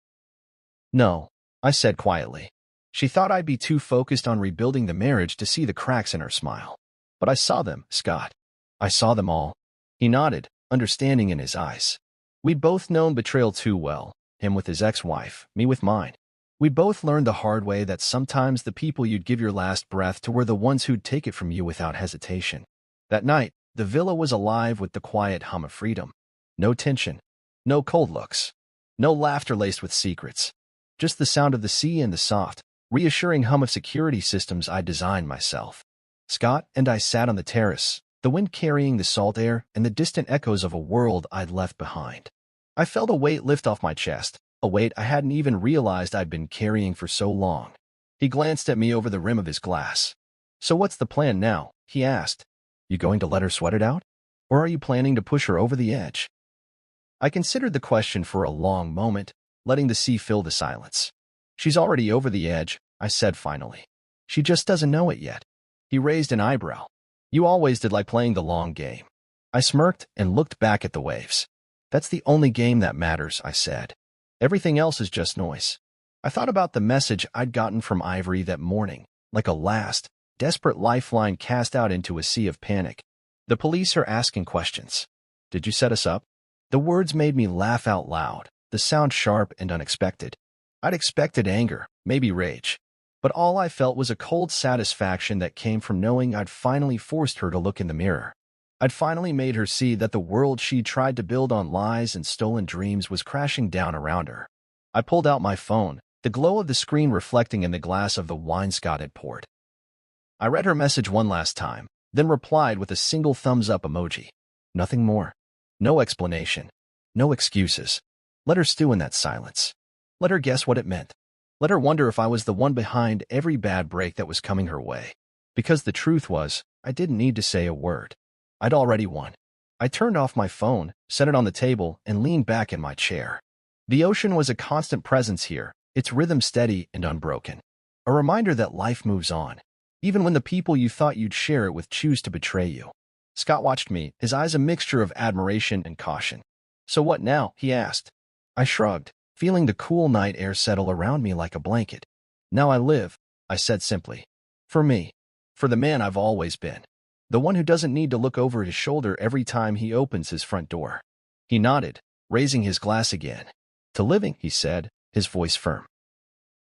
"No," I said quietly. She thought I'd be too focused on rebuilding the marriage to see the cracks in her smile. But I saw them, Scott. I saw them all. He nodded, understanding in his eyes. We'd both known betrayal too well, him with his ex-wife, me with mine. We both learned the hard way that sometimes the people you'd give your last breath to were the ones who'd take it from you without hesitation. That night, the villa was alive with the quiet hum of freedom. No tension. No cold looks. No laughter laced with secrets. Just the sound of the sea and the soft, reassuring hum of security systems I'd designed myself. Scott and I sat on the terrace, the wind carrying the salt air and the distant echoes of a world I'd left behind. I felt a weight lift off my chest, a weight I hadn't even realized I'd been carrying for so long. He glanced at me over the rim of his glass. "So what's the plan now?" he asked. "You going to let her sweat it out? Or are you planning to push her over the edge?" I considered the question for a long moment, letting the sea fill the silence. "She's already over the edge," I said finally. "She just doesn't know it yet." He raised an eyebrow. "You always did like playing the long game." I smirked and looked back at the waves. "That's the only game that matters," I said. "Everything else is just noise." I thought about the message I'd gotten from Ivory that morning, like a last, desperate lifeline cast out into a sea of panic. "The police are asking questions. Did you set us up?" The words made me laugh out loud, the sound sharp and unexpected. I'd expected anger, maybe rage. But all I felt was a cold satisfaction that came from knowing I'd finally forced her to look in the mirror. I'd finally made her see that the world she'd tried to build on lies and stolen dreams was crashing down around her. I pulled out my phone, the glow of the screen reflecting in the glass of the wine Scott had poured. I read her message one last time, then replied with a single thumbs-up emoji. Nothing more. No explanation. No excuses. Let her stew in that silence. Let her guess what it meant. Let her wonder if I was the one behind every bad break that was coming her way. Because the truth was, I didn't need to say a word. I'd already won. I turned off my phone, set it on the table, and leaned back in my chair. The ocean was a constant presence here, its rhythm steady and unbroken. A reminder that life moves on, even when the people you thought you'd share it with choose to betray you. Scott watched me, his eyes a mixture of admiration and caution. "So what now?" he asked. I shrugged, feeling the cool night air settle around me like a blanket. "Now I live," I said simply. "For me. For the man I've always been. The one who doesn't need to look over his shoulder every time he opens his front door." He nodded, raising his glass again. "To living," he said, his voice firm.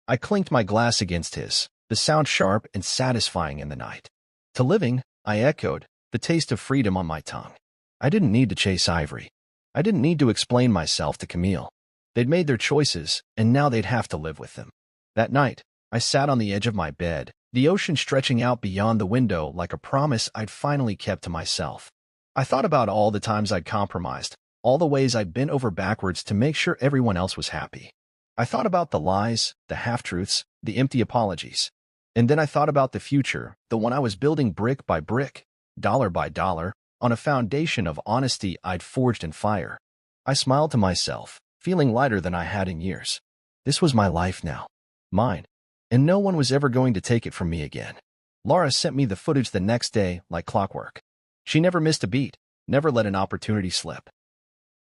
I clinked my glass against his, the sound sharp and satisfying in the night. "To living," I echoed, the taste of freedom on my tongue. I didn't need to chase Ivory. I didn't need to explain myself to Camille. They'd made their choices, and now they'd have to live with them. That night, I sat on the edge of my bed, the ocean stretching out beyond the window like a promise I'd finally kept to myself. I thought about all the times I'd compromised, all the ways I'd bent over backwards to make sure everyone else was happy. I thought about the lies, the half-truths, the empty apologies. And then I thought about the future, the one I was building brick by brick, dollar by dollar, on a foundation of honesty I'd forged in fire. I smiled to myself, feeling lighter than I had in years. This was my life now. Mine. and no one was ever going to take it from me again. Laura sent me the footage the next day like clockwork. She never missed a beat, never let an opportunity slip.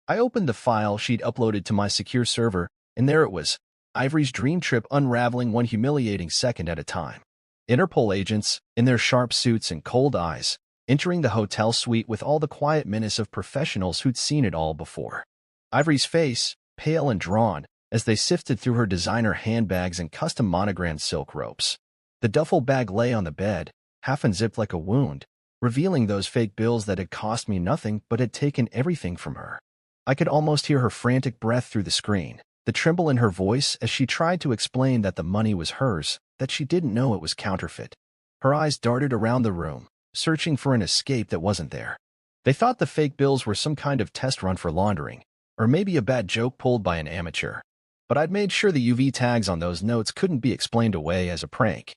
I opened the file she'd uploaded to my secure server, and there it was, Ivory's dream trip unraveling one humiliating second at a time. Interpol agents, in their sharp suits and cold eyes, entering the hotel suite with all the quiet menace of professionals who'd seen it all before. Ivory's face, pale and drawn, as they sifted through her designer handbags and custom monogrammed silk ropes. The duffel bag lay on the bed, half unzipped like a wound, revealing those fake bills that had cost me nothing but had taken everything from her. I could almost hear her frantic breath through the screen, the tremble in her voice as she tried to explain that the money was hers, that she didn't know it was counterfeit. Her eyes darted around the room, searching for an escape that wasn't there. They thought the fake bills were some kind of test run for laundering, or maybe a bad joke pulled by an amateur. But I'd made sure the UV tags on those notes couldn't be explained away as a prank.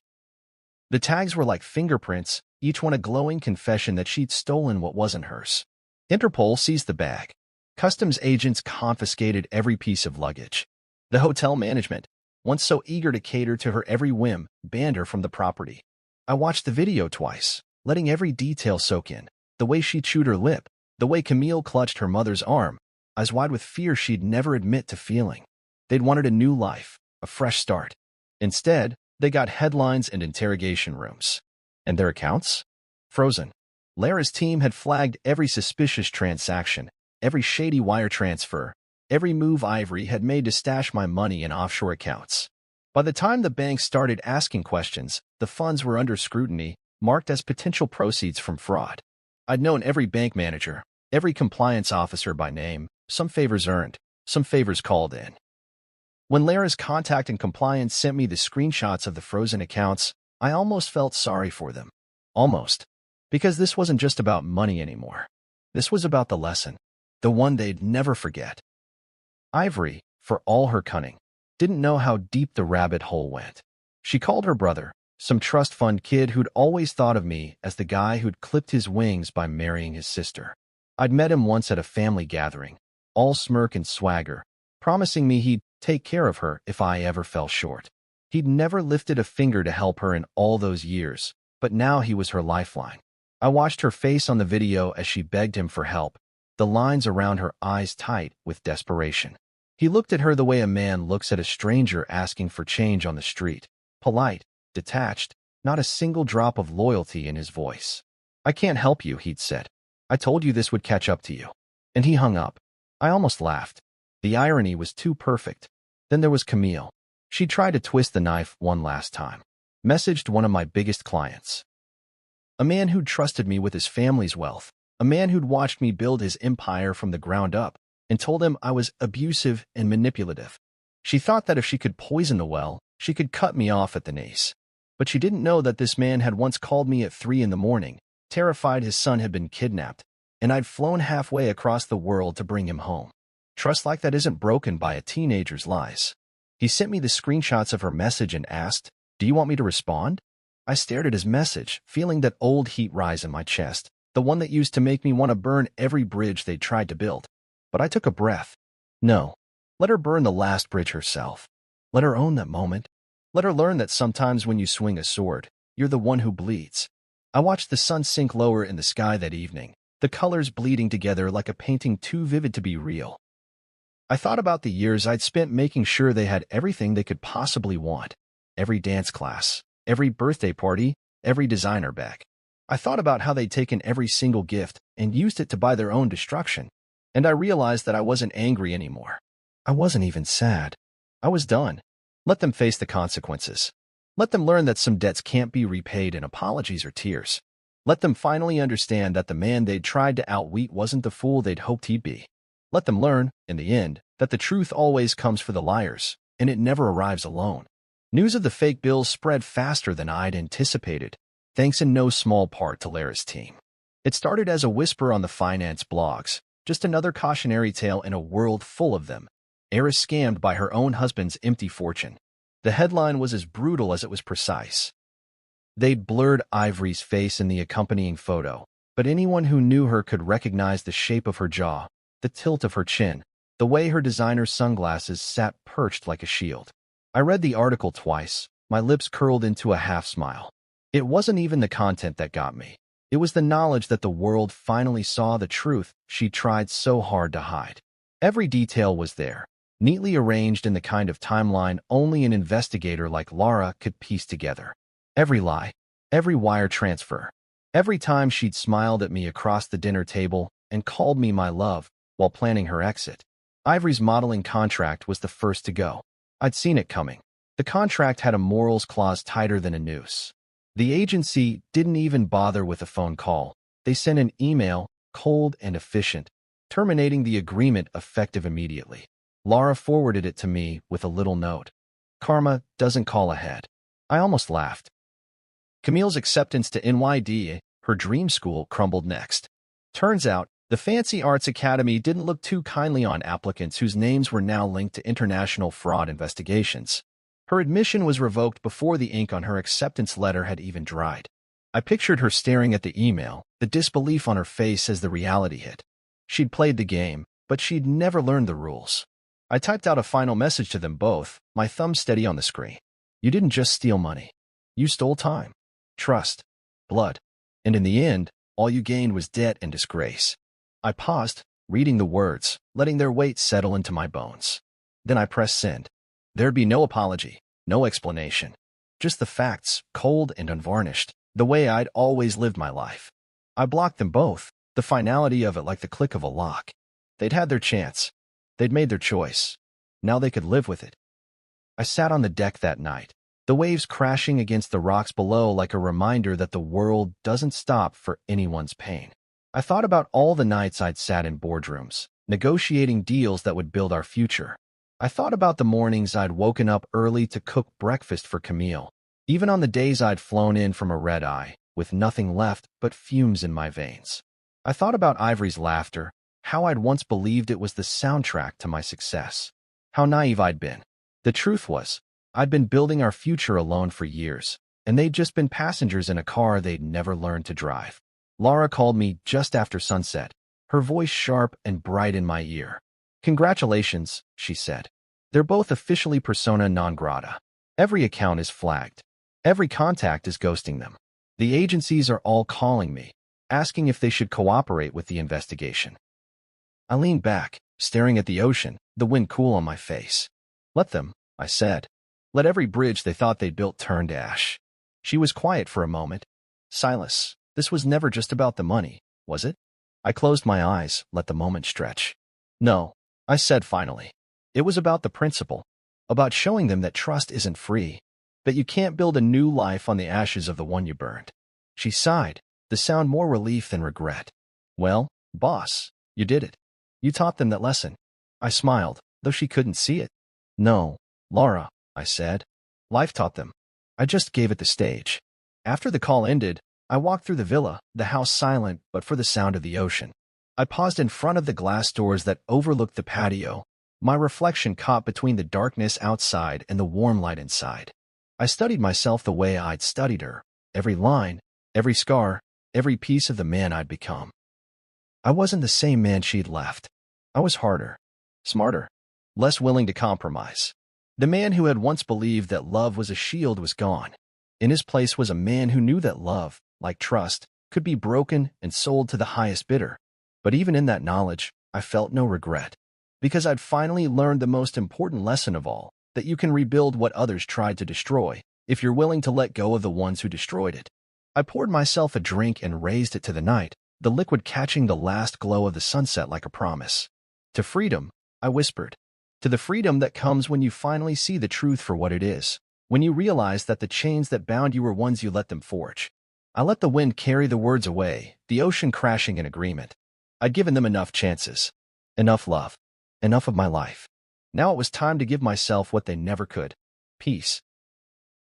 The tags were like fingerprints, each one a glowing confession that she'd stolen what wasn't hers. Interpol seized the bag. Customs agents confiscated every piece of luggage. The hotel management, once so eager to cater to her every whim, banned her from the property. I watched the video twice, letting every detail soak in. The way she chewed her lip, the way Camille clutched her mother's arm, eyes wide with fear she'd never admit to feeling. They'd wanted a new life, a fresh start. Instead, they got headlines and interrogation rooms. And their accounts? Frozen. Lara's team had flagged every suspicious transaction, every shady wire transfer, every move Ivory had made to stash my money in offshore accounts. By the time the bank started asking questions, the funds were under scrutiny, marked as potential proceeds from fraud. I'd known every bank manager, every compliance officer by name, some favors earned, some favors called in. When Lara's contact and compliance sent me the screenshots of the frozen accounts, I almost felt sorry for them. Almost. Because this wasn't just about money anymore. This was about the lesson. The one they'd never forget. Ivory, for all her cunning, didn't know how deep the rabbit hole went. She called her brother, some trust fund kid who'd always thought of me as the guy who'd clipped his wings by marrying his sister. I'd met him once at a family gathering, all smirk and swagger, promising me he'd take care of her if I ever fell short. He'd never lifted a finger to help her in all those years, but now he was her lifeline. I watched her face on the video as she begged him for help, the lines around her eyes tight with desperation. He looked at her the way a man looks at a stranger asking for change on the street, polite, detached, not a single drop of loyalty in his voice. "I can't help you," he'd said. "I told you this would catch up to you." And he hung up. I almost laughed. The irony was too perfect. Then there was Camille. She tried to twist the knife one last time. Messaged one of my biggest clients. A man who'd trusted me with his family's wealth. A man who'd watched me build his empire from the ground up, and told him I was abusive and manipulative. She thought that if she could poison the well, she could cut me off at the knees. But she didn't know that this man had once called me at 3 a.m, terrified his son had been kidnapped, and I'd flown halfway across the world to bring him home. Trust like that isn't broken by a teenager's lies. He sent me the screenshots of her message and asked, "Do you want me to respond?" I stared at his message, feeling that old heat rise in my chest, the one that used to make me want to burn every bridge they'd tried to build. But I took a breath. No. Let her burn the last bridge herself. Let her own that moment. Let her learn that sometimes when you swing a sword, you're the one who bleeds. I watched the sun sink lower in the sky that evening, the colors bleeding together like a painting too vivid to be real. I thought about the years I'd spent making sure they had everything they could possibly want. Every dance class, every birthday party, every designer bag. I thought about how they'd taken every single gift and used it to buy their own destruction. And I realized that I wasn't angry anymore. I wasn't even sad. I was done. Let them face the consequences. Let them learn that some debts can't be repaid in apologies or tears. Let them finally understand that the man they'd tried to outwit wasn't the fool they'd hoped he'd be. Let them learn, in the end, that the truth always comes for the liars, and it never arrives alone. News of the fake bills spread faster than I'd anticipated, thanks in no small part to Lara's team. It started as a whisper on the finance blogs, just another cautionary tale in a world full of them. Heiress scammed by her own husband's empty fortune. The headline was as brutal as it was precise. They'd blurred Ivory's face in the accompanying photo, but anyone who knew her could recognize the shape of her jaw, the tilt of her chin, the way her designer sunglasses sat perched like a shield. I read the article twice, my lips curled into a half-smile. It wasn't even the content that got me. It was the knowledge that the world finally saw the truth she tried so hard to hide. Every detail was there, neatly arranged in the kind of timeline only an investigator like Laura could piece together. Every lie, every wire transfer, every time she'd smiled at me across the dinner table and called me my love while planning her exit. Ivory's modeling contract was the first to go. I'd seen it coming. The contract had a morals clause tighter than a noose. The agency didn't even bother with a phone call. They sent an email, cold and efficient, terminating the agreement effective immediately. Laura forwarded it to me with a little note. Karma doesn't call ahead. I almost laughed. Camille's acceptance to NYD, her dream school, crumbled next. Turns out, the Fancy Arts Academy didn't look too kindly on applicants whose names were now linked to international fraud investigations. Her admission was revoked before the ink on her acceptance letter had even dried. I pictured her staring at the email, the disbelief on her face as the reality hit. She'd played the game, but she'd never learned the rules. I typed out a final message to them both, my thumb steady on the screen. You didn't just steal money. You stole time, trust, blood, and in the end, all you gained was debt and disgrace. I paused, reading the words, letting their weight settle into my bones. Then I pressed send. There'd be no apology, no explanation. Just the facts, cold and unvarnished, the way I'd always lived my life. I blocked them both, the finality of it like the click of a lock. They'd had their chance. They'd made their choice. Now they could live with it. I sat on the deck that night, the waves crashing against the rocks below like a reminder that the world doesn't stop for anyone's pain. I thought about all the nights I'd sat in boardrooms, negotiating deals that would build our future. I thought about the mornings I'd woken up early to cook breakfast for Camille, even on the days I'd flown in from a red-eye, with nothing left but fumes in my veins. I thought about Ivory's laughter, how I'd once believed it was the soundtrack to my success. How naive I'd been. The truth was, I'd been building our future alone for years, and they'd just been passengers in a car they'd never learned to drive. Laura called me just after sunset, her voice sharp and bright in my ear. Congratulations, she said. They're both officially persona non grata. Every account is flagged. Every contact is ghosting them. The agencies are all calling me, asking if they should cooperate with the investigation. I leaned back, staring at the ocean, the wind cool on my face. Let them, I said. Let every bridge they thought they'd built turn to ash. She was quiet for a moment. Silus, this was never just about the money, was it? I closed my eyes, let the moment stretch. No, I said finally. It was about the principle, about showing them that trust isn't free, that you can't build a new life on the ashes of the one you burned. She sighed, the sound more relief than regret. Well, boss, you did it. You taught them that lesson. I smiled, though she couldn't see it. No, Laura, I said. Life taught them. I just gave it the stage. After the call ended, I walked through the villa, the house silent but for the sound of the ocean. I paused in front of the glass doors that overlooked the patio, my reflection caught between the darkness outside and the warm light inside. I studied myself the way I'd studied her, every line, every scar, every piece of the man I'd become. I wasn't the same man she'd left. I was harder, smarter, less willing to compromise. The man who had once believed that love was a shield was gone. In his place was a man who knew that love, like trust, could be broken and sold to the highest bidder. But even in that knowledge, I felt no regret. Because I'd finally learned the most important lesson of all, that you can rebuild what others tried to destroy, if you're willing to let go of the ones who destroyed it. I poured myself a drink and raised it to the night, the liquid catching the last glow of the sunset like a promise. To freedom, I whispered. To the freedom that comes when you finally see the truth for what it is, when you realize that the chains that bound you were ones you let them forge. I let the wind carry the words away, the ocean crashing in agreement. I'd given them enough chances, enough love, enough of my life. Now it was time to give myself what they never could, peace.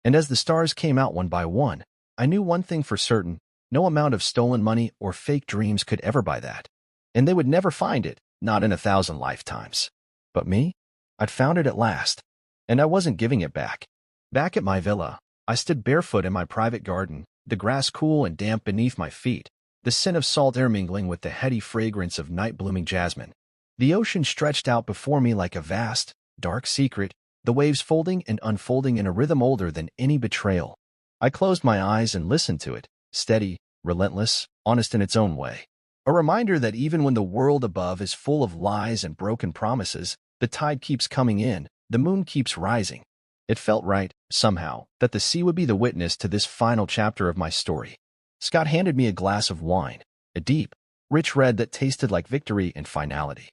And as the stars came out one by one, I knew one thing for certain, no amount of stolen money or fake dreams could ever buy that. And they would never find it, not in 1,000 lifetimes. But me? I'd found it at last, and I wasn't giving it back. Back at my villa, I stood barefoot in my private garden, the grass cool and damp beneath my feet, the scent of salt air mingling with the heady fragrance of night-blooming jasmine. The ocean stretched out before me like a vast, dark secret, the waves folding and unfolding in a rhythm older than any betrayal. I closed my eyes and listened to it, steady, relentless, honest in its own way. A reminder that even when the world above is full of lies and broken promises, the tide keeps coming in, the moon keeps rising. It felt right, somehow, that the sea would be the witness to this final chapter of my story. Scott handed me a glass of wine, a deep, rich red that tasted like victory and finality.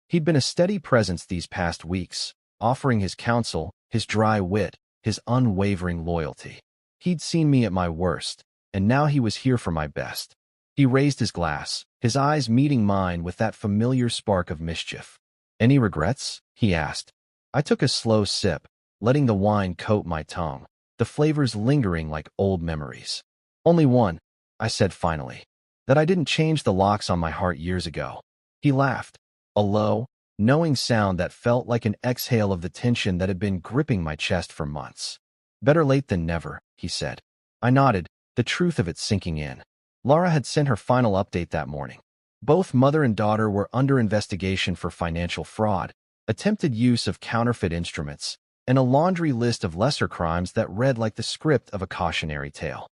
He'd been a steady presence these past weeks, offering his counsel, his dry wit, his unwavering loyalty. He'd seen me at my worst, and now he was here for my best. He raised his glass, his eyes meeting mine with that familiar spark of mischief. "Any regrets?" he asked. I took a slow sip, letting the wine coat my tongue, the flavors lingering like old memories. "Only one," I said finally, "that I didn't change the locks on my heart years ago." He laughed, a low, knowing sound that felt like an exhale of the tension that had been gripping my chest for months. "Better late than never," he said. I nodded, the truth of it sinking in. Laura had sent her final update that morning. Both mother and daughter were under investigation for financial fraud, attempted use of counterfeit instruments, and a laundry list of lesser crimes that read like the script of a cautionary tale.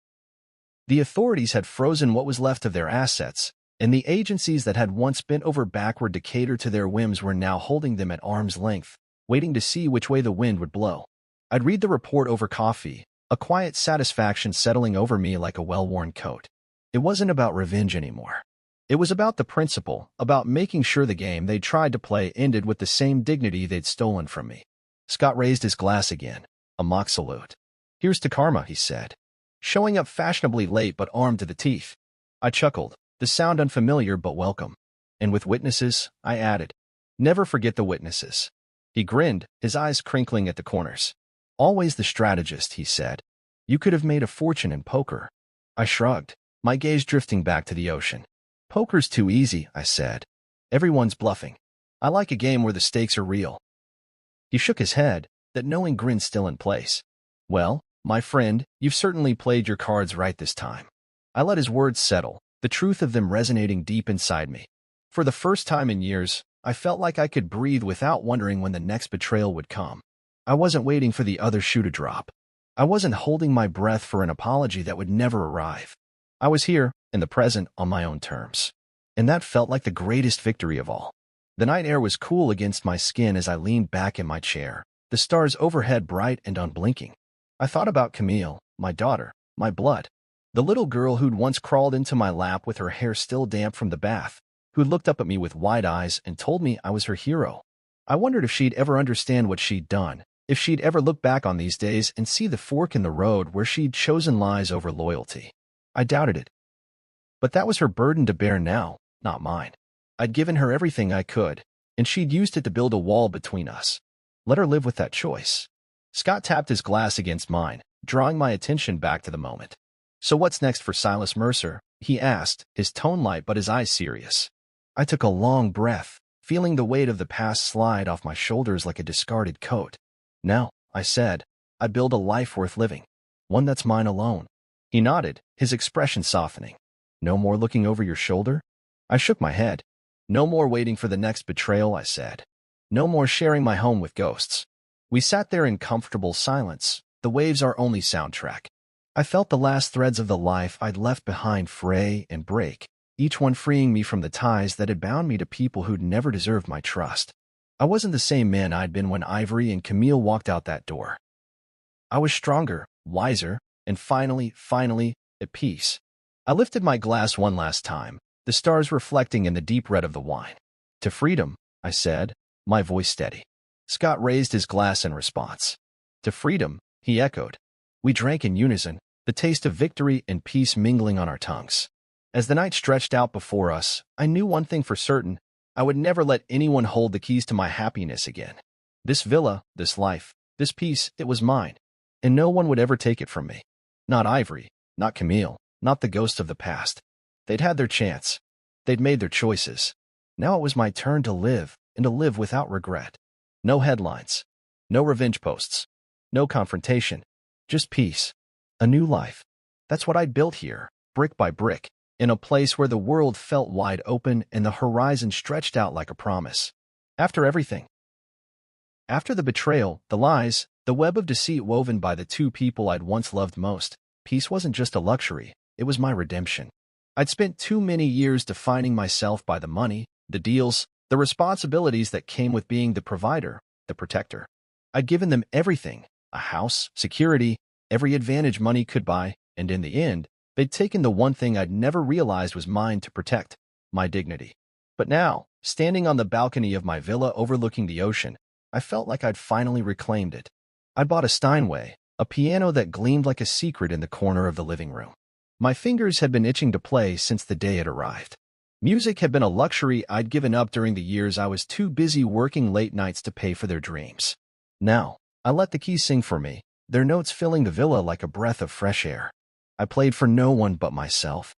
The authorities had frozen what was left of their assets, and the agencies that had once bent over backward to cater to their whims were now holding them at arm's length, waiting to see which way the wind would blow. I'd read the report over coffee, a quiet satisfaction settling over me like a well-worn coat. It wasn't about revenge anymore. It was about the principle, about making sure the game they'd tried to play ended with the same dignity they'd stolen from me. Scott raised his glass again, a mock salute. "Here's to karma," he said, showing up fashionably late but armed to the teeth. I chuckled, the sound unfamiliar but welcome. "And with witnesses," I added. "Never forget the witnesses." He grinned, his eyes crinkling at the corners. "Always the strategist," he said. "You could have made a fortune in poker." I shrugged, my gaze drifting back to the ocean. "Poker's too easy," I said. "Everyone's bluffing. I like a game where the stakes are real." He shook his head, that knowing grin still in place. "Well, my friend, you've certainly played your cards right this time." I let his words settle, the truth of them resonating deep inside me. For the first time in years, I felt like I could breathe without wondering when the next betrayal would come. I wasn't waiting for the other shoe to drop. I wasn't holding my breath for an apology that would never arrive. I was here, in the present, on my own terms. And that felt like the greatest victory of all. The night air was cool against my skin as I leaned back in my chair, the stars overhead bright and unblinking. I thought about Camille, my daughter, my blood, the little girl who'd once crawled into my lap with her hair still damp from the bath, who'd looked up at me with wide eyes and told me I was her hero. I wondered if she'd ever understand what she'd done, if she'd ever look back on these days and see the fork in the road where she'd chosen lies over loyalty. I doubted it. But that was her burden to bear now, not mine. I'd given her everything I could, and she'd used it to build a wall between us. Let her live with that choice. Scott tapped his glass against mine, drawing my attention back to the moment. "So what's next for Silus Mercer?" he asked, his tone light but his eyes serious. I took a long breath, feeling the weight of the past slide off my shoulders like a discarded coat. "Now," I said, "I build a life worth living, one that's mine alone." He nodded, his expression softening. "No more looking over your shoulder?" I shook my head. "No more waiting for the next betrayal," I said. "No more sharing my home with ghosts." We sat there in comfortable silence, the waves our only soundtrack. I felt the last threads of the life I'd left behind fray and break, each one freeing me from the ties that had bound me to people who'd never deserved my trust. I wasn't the same man I'd been when Ivory and Camille walked out that door. I was stronger, wiser, and finally, at peace. I lifted my glass one last time, the stars reflecting in the deep red of the wine. "To freedom," I said, my voice steady. Scott raised his glass in response. "To freedom," he echoed. We drank in unison, the taste of victory and peace mingling on our tongues. As the night stretched out before us, I knew one thing for certain. I would never let anyone hold the keys to my happiness again. This villa, this life, this peace, it was mine, and no one would ever take it from me. Not Ivory, not Camille, not the ghosts of the past. They'd had their chance. They'd made their choices. Now it was my turn to live, and to live without regret. No headlines, no revenge posts, no confrontation, just peace. A new life. That's what I'd built here, brick by brick, in a place where the world felt wide open and the horizon stretched out like a promise. After everything, After the betrayal, the lies, the web of deceit woven by the two people I'd once loved most, peace wasn't just a luxury, it was my redemption. I'd spent too many years defining myself by the money, the deals, the responsibilities that came with being the provider, the protector. I'd given them everything, a house, security, every advantage money could buy, and in the end, they'd taken the one thing I'd never realized was mine to protect, my dignity. But now, standing on the balcony of my villa overlooking the ocean, I felt like I'd finally reclaimed it. I'd bought a Steinway, a piano that gleamed like a secret in the corner of the living room. My fingers had been itching to play since the day it arrived. Music had been a luxury I'd given up during the years I was too busy working late nights to pay for their dreams. Now, I let the keys sing for me, their notes filling the villa like a breath of fresh air. I played for no one but myself.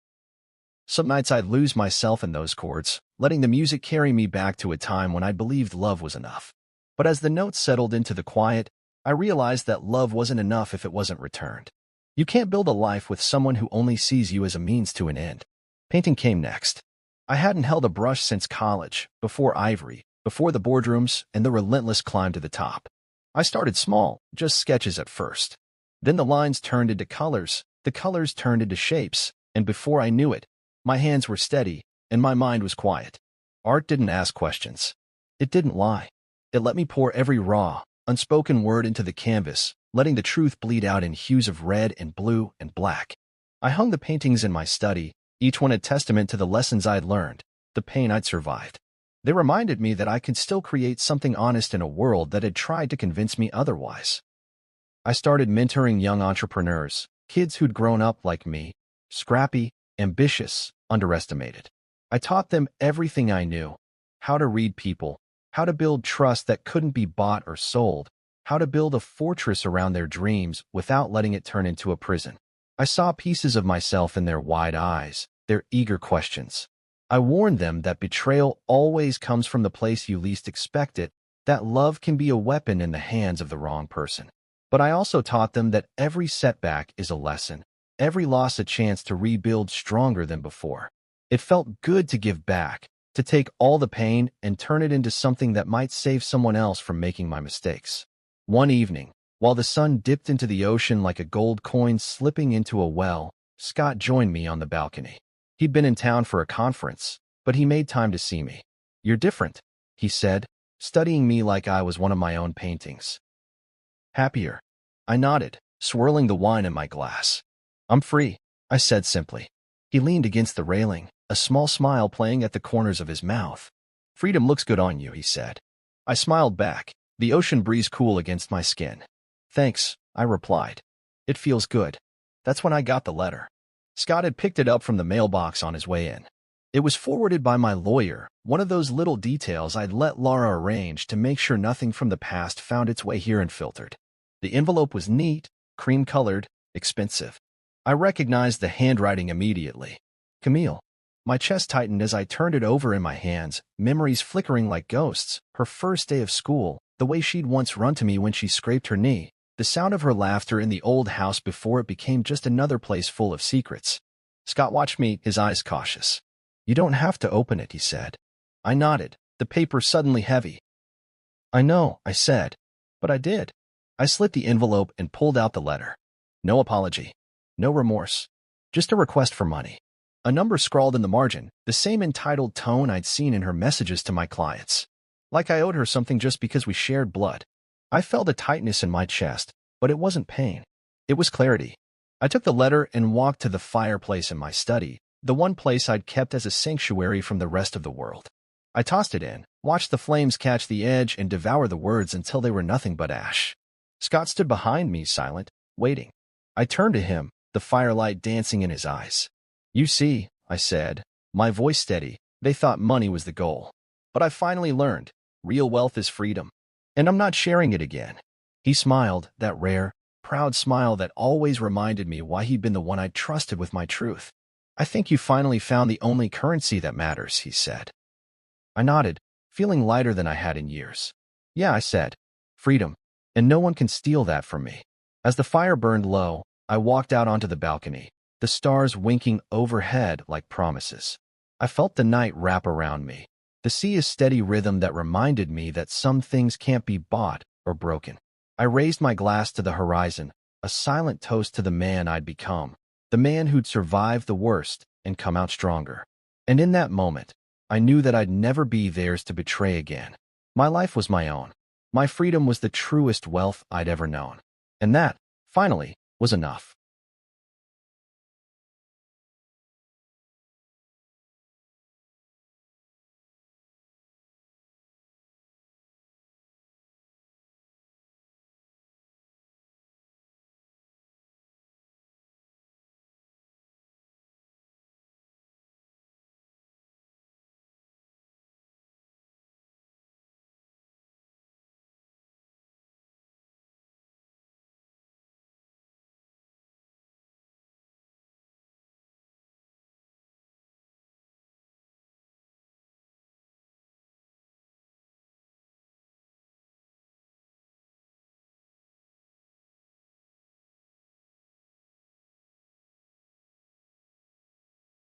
Some nights I'd lose myself in those chords, letting the music carry me back to a time when I believed love was enough. But as the notes settled into the quiet, I realized that love wasn't enough if it wasn't returned. You can't build a life with someone who only sees you as a means to an end. Painting came next. I hadn't held a brush since college, before Ivory, before the boardrooms, and the relentless climb to the top. I started small, just sketches at first. Then the lines turned into colors, the colors turned into shapes, and before I knew it, my hands were steady, and my mind was quiet. Art didn't ask questions. It didn't lie. It let me pour every raw, unspoken word into the canvas, letting the truth bleed out in hues of red and blue and black. I hung the paintings in my study, each one a testament to the lessons I'd learned, the pain I'd survived. They reminded me that I could still create something honest in a world that had tried to convince me otherwise. I started mentoring young entrepreneurs, kids who'd grown up like me, scrappy, ambitious, underestimated. I taught them everything I knew: how to read people, how to build trust that couldn't be bought or sold, how to build a fortress around their dreams without letting it turn into a prison. I saw pieces of myself in their wide eyes, their eager questions. I warned them that betrayal always comes from the place you least expect it, that love can be a weapon in the hands of the wrong person. But I also taught them that every setback is a lesson, every loss a chance to rebuild stronger than before. It felt good to give back, to take all the pain and turn it into something that might save someone else from making my mistakes. One evening, while the sun dipped into the ocean like a gold coin slipping into a well, Scott joined me on the balcony. He'd been in town for a conference, but he made time to see me. "You're different," he said, studying me like I was one of my own paintings. "Happier." I nodded, swirling the wine in my glass. "I'm free," I said simply. He leaned against the railing, a small smile playing at the corners of his mouth. "Freedom looks good on you," he said. I smiled back, the ocean breeze cool against my skin. "Thanks," I replied. "It feels good." That's when I got the letter. Scott had picked it up from the mailbox on his way in. It was forwarded by my lawyer, one of those little details I'd let Laura arrange to make sure nothing from the past found its way here unfiltered. The envelope was neat, cream-colored, expensive. I recognized the handwriting immediately. Camille. My chest tightened as I turned it over in my hands, memories flickering like ghosts. Her first day of school, the way she'd once run to me when she scraped her knee, the sound of her laughter in the old house before it became just another place full of secrets. Scott watched me, his eyes cautious. "You don't have to open it," he said. I nodded, the paper suddenly heavy. "I know," I said, "but I did." I slit the envelope and pulled out the letter. No apology. No remorse. Just a request for money. A number scrawled in the margin, the same entitled tone I'd seen in her messages to my clients. Like I owed her something just because we shared blood. I felt a tightness in my chest, but it wasn't pain. It was clarity. I took the letter and walked to the fireplace in my study, the one place I'd kept as a sanctuary from the rest of the world. I tossed it in, watched the flames catch the edge and devour the words until they were nothing but ash. Scott stood behind me, silent, waiting. I turned to him, the firelight dancing in his eyes. "You see," I said, my voice steady, "they thought money was the goal. But I finally learned, real wealth is freedom. And I'm not sharing it again." He smiled, that rare, proud smile that always reminded me why he'd been the one I'd trusted with my truth. "I think you finally found the only currency that matters," he said. I nodded, feeling lighter than I had in years. "Yeah," I said, "freedom. And no one can steal that from me." As the fire burned low, I walked out onto the balcony, the stars winking overhead like promises. I felt the night wrap around me. The sea's steady rhythm that reminded me that some things can't be bought or broken. I raised my glass to the horizon, a silent toast to the man I'd become, the man who'd survived the worst and come out stronger. And in that moment, I knew that I'd never be theirs to betray again. My life was my own. My freedom was the truest wealth I'd ever known. And that, finally, was enough.